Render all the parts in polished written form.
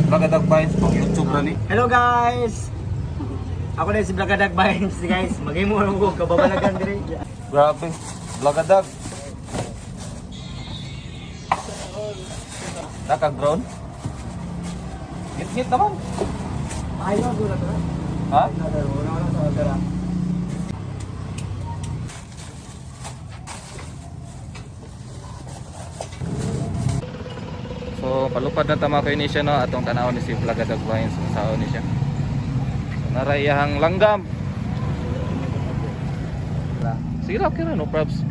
Blagadag Vines pang YouTube na ni. Hello guys! Ako na si Blagadag Vines guys. Mag-imo lang ko kababalagan dire. Grabe. Blagadag. Nakag-drone? Hit naman. Ayaw ko na to. Ha? Wala sa other. So palupad na tama ko ini siya no atong tanaw ni si Blagadag Vines sa ni siya. So, narayahang langgam. Sige ra okay ra no props.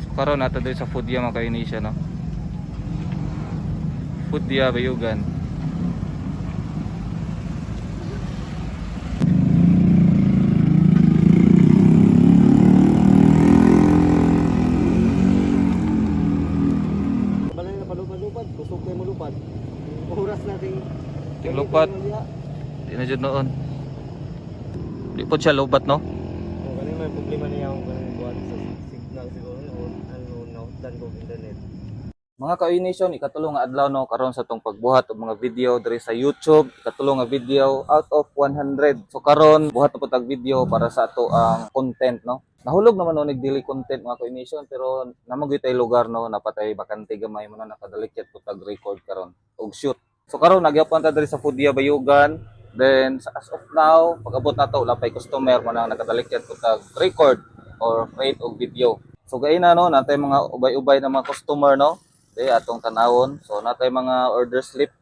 So, karon nato dito sa Foodya mga kaini siya no. Foodya Bayugan. Kusog kayo malupad. Oras natin. Yung lupat. Di na dyan noon. Di po siya lubat no? Kung ganun may problema niya kung ganun buwan sa signal siguro o ano nautan ko internet. Mga ka-Uination, ikatulong nga adlaw no karon sa tong pagbuhat og mga video diri sa YouTube. Ikatulong nga video out of 100. So karon buhat na po tag video para sa ato ang content no. Nahulog naman no nagdili content mga ka-Uination pero namagoy tay lugar no napatay bakante gamay mo na nakadalikyat po tag record karon og shoot. So karon nagyapon ta diri sa Foodya Bayugan. Then as of now, pag-abot na to wala pay customer mo na nakadalikyat po tag record or create og video. So gay na no natay mga ubay-ubay na mga customer no. Di atong tanawon. So natay mga order slip.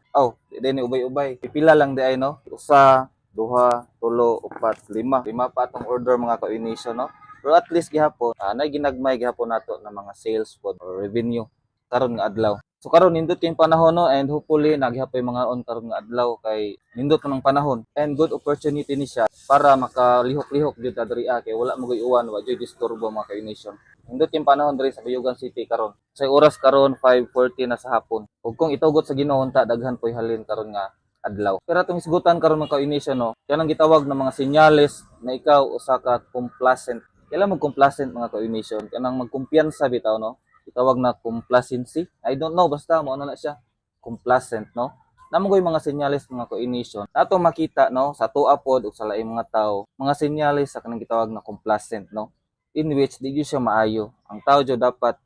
Di ni ubay-ubay. Pipila lang di ay no. Usa, duha, tulo, upat, lima. Lima pa atong order mga ka-Uination no. Pero at least gihapon, nay ginagmay gihapon nato ng mga sales pod or revenue karon nga adlaw. So karon nindot kay panahon no and hopefully nagihapon mga on karon nga adlaw kay nindot man ang panahon and good opportunity ni siya para makalihok-lihok jud ta diri kay wala mo uwan wa jud disturbo mga ka-Uination. Nindot yung panahon diri sa Bayugan City karon. Sa oras karon 5:40 na sa hapon. Ug kung itugot sa Ginoo ta daghan po'y halin karon nga adlaw. Pero atong isgutan karon mga ka-Uination no, kanang gitawag na mga senyales na ikaw usa ka complacent. Kailan mag-complacent mga ka-Uination? Kanang magkumpiyansa bitaw no? Itawag na complacency. I don't know basta mo ano na siya. Complacent no. Namo koy mga senyales mga ka-Uination. Ato makita no sa tuwa pod ug sa laing mga tao, mga senyales sa kanang gitawag na complacent no. In which di siya maayo. Ang tao jud dapat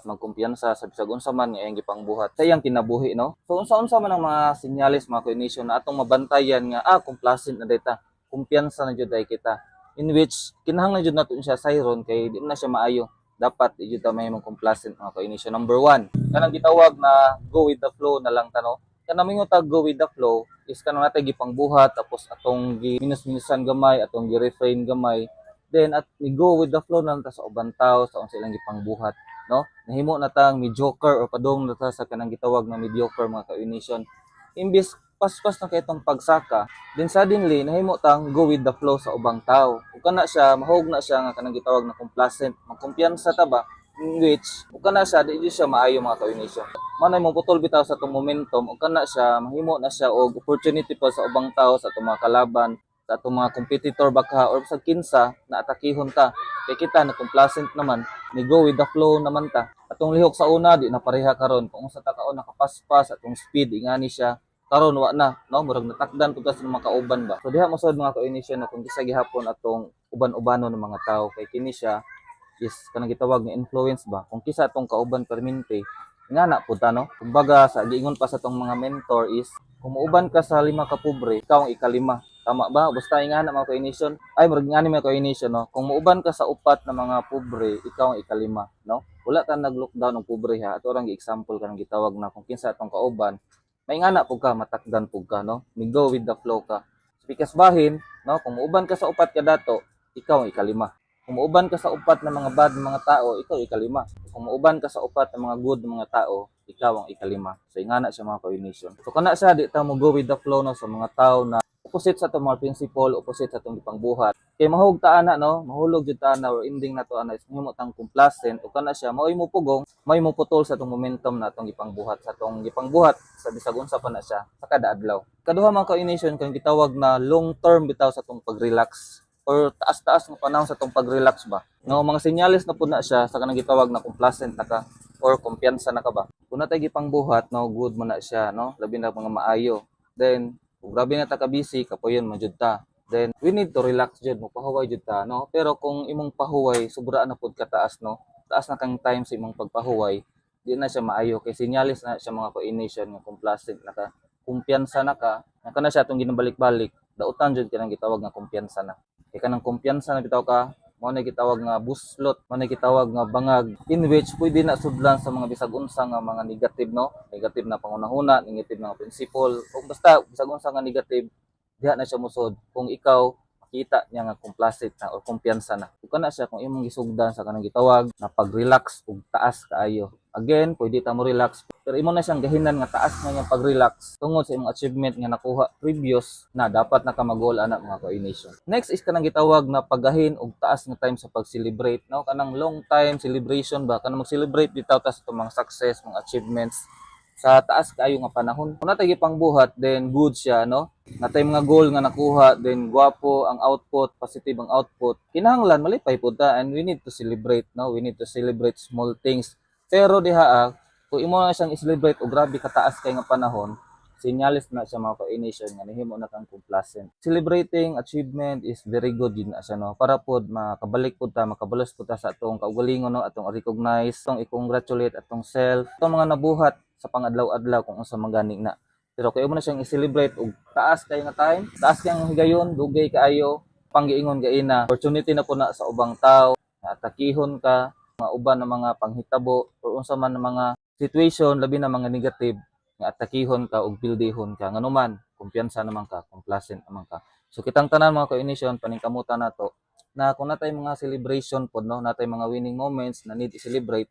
magkumpiyansa sa bisag unsa man nga iyang gipangbuhat sa iyang kinabuhi no. So unsa man ang mga senyales mga ka-Uination na atong mabantayan nga complacent na data. Kumpiyansa na jud ay kita. In which kinahanglan jud nato siya sayron kay di na siya maayo. Dapat di jud ta mahimong complacent mga ka-Uination. Number 1, kanang gitawag na go with the flow na lang tano. Kanang mingutag go with the flow is kanang natay gipangbuhat tapos atong minus-minusan gamay, atong gi-refrain gamay. Then at we go with the flow na lang ta sa ubang tao sa unsa ilang gipangbuhat, no? Nahimo na tang mediocre or padung na ta sa kanang gitawag na mediocre mga ka-Uination. Imbis paspas na kay itong pagsaka, then suddenly nahimo tang go with the flow sa ubang tao. Ug kana siya mahog na siya nga kanang gitawag na complacent, magkumpiyansa ta ba in which ug kana siya di siya maayo mga ka-Uination. Manay mo putol bitaw sa itong momentum ug kana siya mahimo na siya og opportunity pa sa ubang tao sa itong mga kalaban, sa itong mga competitor baka or sa kinsa na atakihon ta. Kay kita na complacent naman, ni go with the flow naman ta. Atong lihok sa una di na pareha karon kung unsa ta kaon nakapaspas atong speed ingani siya. Karon wa na no murag natakdan pud sa mga kauban ba. So diha mo sad mga ka-Uination no kung kisa gihapon atong uban-ubano ng mga tao kay kini siya is kanang gitawag nga influence ba. Kung kisa atong kauban permente ngana pud ta no. Kumbaga sa giingon pa sa atong mga mentor is kung muuban ka sa 5 ka pobre, ikaw ang ikalima. Tama ba? Basta ingana mga ka-Uination. Ay murag ngani mga ka-Uination no. Kung muuban ka sa upat na mga pobre, ikaw ang ikalima no. Wala ta nag-lockdown ng pobre ha. Ato ra gi-example kanang gitawag na kung kinsa atong kauban may ngana pug ka matakdan pug ka no mi go with the flow ka speakas bahin no kung muuban ka sa upat ka dato ikaw ang ikalima kung muuban ka sa upat na mga bad mga tao ikaw ikalima kung muuban ka sa upat na mga good na mga tao ikaw ang ikalima so ingana siya mga ka-Uination so kana siya di ta mo go with the flow no sa mga tao na opposite sa itong mga principle, opposite sa itong ipangbuhat. Kay mahug ta ana no, mahulog jud ta ana or ending na to ana is mahimo tang complacent o kana siya maoy mo pugong, may mo putol sa itong momentum na itong ipangbuhat sa itong ipangbuhat sa bisag unsa pa na siya sa kada adlaw. Kaduha mga ka-Uination kang gitawag na long term bitaw sa itong pag-relax or taas-taas nga panahon sa itong pag-relax ba. No, mga senyales na pud na siya sa kanang gitawag na complacent na ka. or kumpiyansa na ka ba. Kung natay gipangbuhat no, good mo na siya no, labi na mga maayo. Then kung grabe na ta ka busy, kapoyon man jud ta. Then we need to relax jud, mo pahuway jud ta no. Pero kung imong pahuway sobra na pud ka taas no, taas na kang time sa imong pagpahuway, di na siya maayo kay sinyalis na siya mga coordination nga complacent na ka, kumpiyansa na ka, naka na siya atong ginabalik-balik, dautan jud kanang gitawag nga kumpiyansa na. Kay kanang kumpiyansa na bitaw ka, mao na gitawag nga buslot, mao na gitawag nga bangag, in which pwede na sudlan sa mga bisag unsa nga mga negative no, negative na pangunahuna, negative na principle, o basta bisag unsa nga negative, diha na siya musod kung ikaw makita niya nga complacent na o kumpiyansa na. Kung kana siya, kung imong gisugdan sa kanang gitawag na pag-relax ug taas kaayo. Again, pwede ta mo relax, pero imo na siyang gahinan nga taas nga niyang pag-relax tungod sa imong achievement nga nakuha previous na dapat na ka mag-goal ana mga coordination. Next is kanang gitawag na paggahin og taas nga time sa pag-celebrate no, kanang long time celebration ba, kanang mag-celebrate bitaw ta sa itong mga success, mga achievements sa taas kaayo nga panahon. Kung natay gipangbuhat, then good siya no. Natay mga goal nga nakuha, then gwapo ang output, positive ang output. Kinahanglan malipay pud ta, and we need to celebrate no. We need to celebrate small things. Pero diha kung imo na siyang i-celebrate o grabe kataas kay nga panahon, sinyalis na siya mga coordination nga nahimo na kang complacent. Celebrating achievement is very good yun na siya no. Para pod makabalik pud ta, makabalos pud ta sa atong kaugalingon no, atong recognize, atong i-congratulate atong self, atong mga nabuhat sa pangadlaw-adlaw kung unsa magani na. Pero kay mo na siyang i-celebrate og taas kay nga time, taas kay ang higayon, dugay kaayo, panggiingon gaina. Opportunity na po na sa ubang tao, na atakihon ka, mga uban na mga panghitabo or unsa man na mga situation labi na mga negative nga atakihon ka og bildihon ka nganuman, kumpiyansa naman ka, complacent naman ka. So kitang tanan mga coordination paningkamutan nato na kung natay mga celebration pod no, natay mga winning moments na need i-celebrate.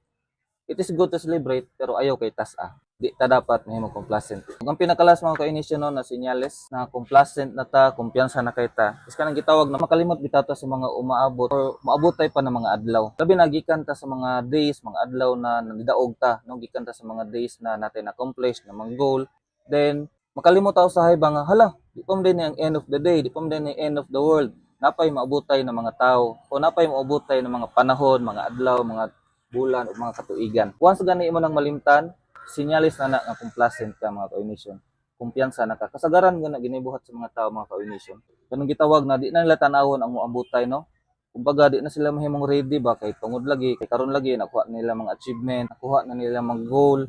It is good to celebrate pero ayaw kay tas-a. Di ta dapat mahimo complacent. Ang pinakalas mga ka-initial no, na senyales na complacent na ta, kumpiyansa na kay ta. Is kanang gitawag na makalimot bitaw ta sa mga umaabot or maabot tay pa ng mga adlaw. Labi na gikan ta sa mga days, mga adlaw na nangidaog ta, no gikan ta sa mga days na natin accomplish na mga goal. Then makalimot ta usahay ba nga hala, di pa din ang end of the day, di pa din ang end of the world. Napay maabotay ng mga tao o napay maabotay ng mga panahon, mga adlaw, mga bulan o mga katuigan. Once gani imo nang malimtan, sinyalis na nga complacent ka mga coordination. Kumpiyansa na ka. Kasagaran nga na ginibuhat sa mga tao mga coordination. Kanang gitawag na di na nila tanawon ang moambutay no. Kumbaga di na sila mahimong ready ba kay tungod lagi, kay karon lagi nakuha nila mga achievement, nakuha na nila mga goal.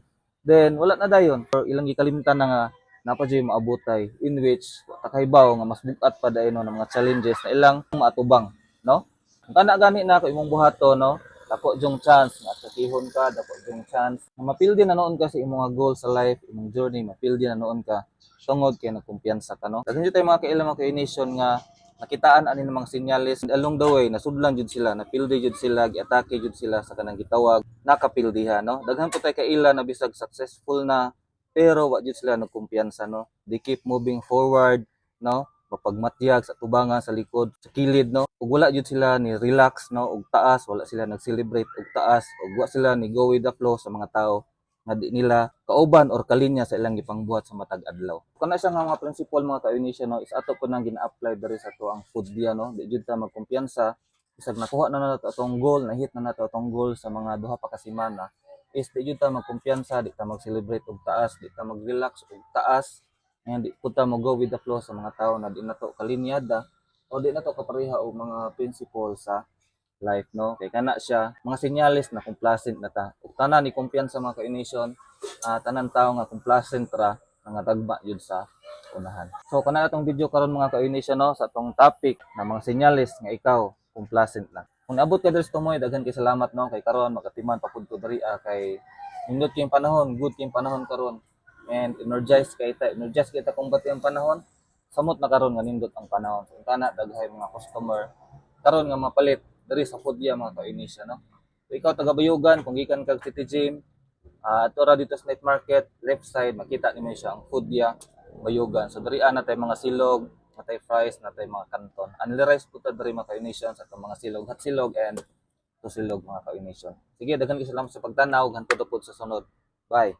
Then wala na dayon. Or ilang gikalimtan na nga napadyo maabutay in which takaybaw nga mas bukat pa dayon no, ng mga challenges na ilang maatubang no. Kung kana gani na ko imong buhaton no, dako jong chance nga sakihon ka, dako jong chance na mapildi na noon ka sa imong goal sa life, imong journey, mapildi na noon ka tungod kay nagkumpiyansa ka no. Daghan jud tay mga kailang mga coordination nga nakitaan ani ng mga senyales along the way, nasudlan jud sila, napildi jud sila, giatake jud sila sa kanang gitawag nakapildihan no. Daghan po tay kaila na bisag successful na pero wa jud sila nagkumpiyansa no. They keep moving forward no, mapagmatyag sa tubangan sa likod sa kilid no, ug wala jud sila ni relax no ug taas, wala sila nag-celebrate ug taas ug wala sila ni go with the flow sa mga tao nga di nila kauban or kalinya sa ilang gipangbuhat sa matag adlaw. Kana siya nga mga principle mga ka-initial no, is ato po nang gina-apply diri sa to ang food dia no, di jud ta magkumpiyansa bisag nakuha na nato atong goal, na-hit na nato atong goal sa mga duha pa ka semana, is di jud ta magkumpiyansa, di ta mag-celebrate ug taas, di ta mag-relax ug taas. And di punta mo go with the flow sa mga tao na di na to kalinyada o di na to kapareha og mga principle sa life no. Kay kana siya mga senyales na complacent na ta. Ug tanan ni kumpiyansa mga ka-initial, tanan tao nga complacent ra nga dagba jud sa unahan. So kana atong video karon mga ka-initial no, sa atong topic na mga senyales nga ikaw complacent na. Kung naabot ka diri sa tumoy, daghan kay salamat no, kay karon makatiman pa pud ko diri kay nindot kay panahon, good kay panahon karon. And energized kita kung bati ang panahon, samot na karon nga nindot ang panahon. So kana daghay mga customer karon nga mapalit diri sa foodya mga ka-initial no. So ikaw taga Bayugan, kung gikan kag City Gym, ato ra dito sa night market, left side makita nimo siya ang foodya Bayugan. So diri natay mga silog, natay fries, natay mga kanton. Only rice po ta diri mga ka-initial sa mga silog, hot silog and to silog mga ka-initial. Sige, daghan kay salamat sa pagtanaw, hantod pod sa sunod. Bye.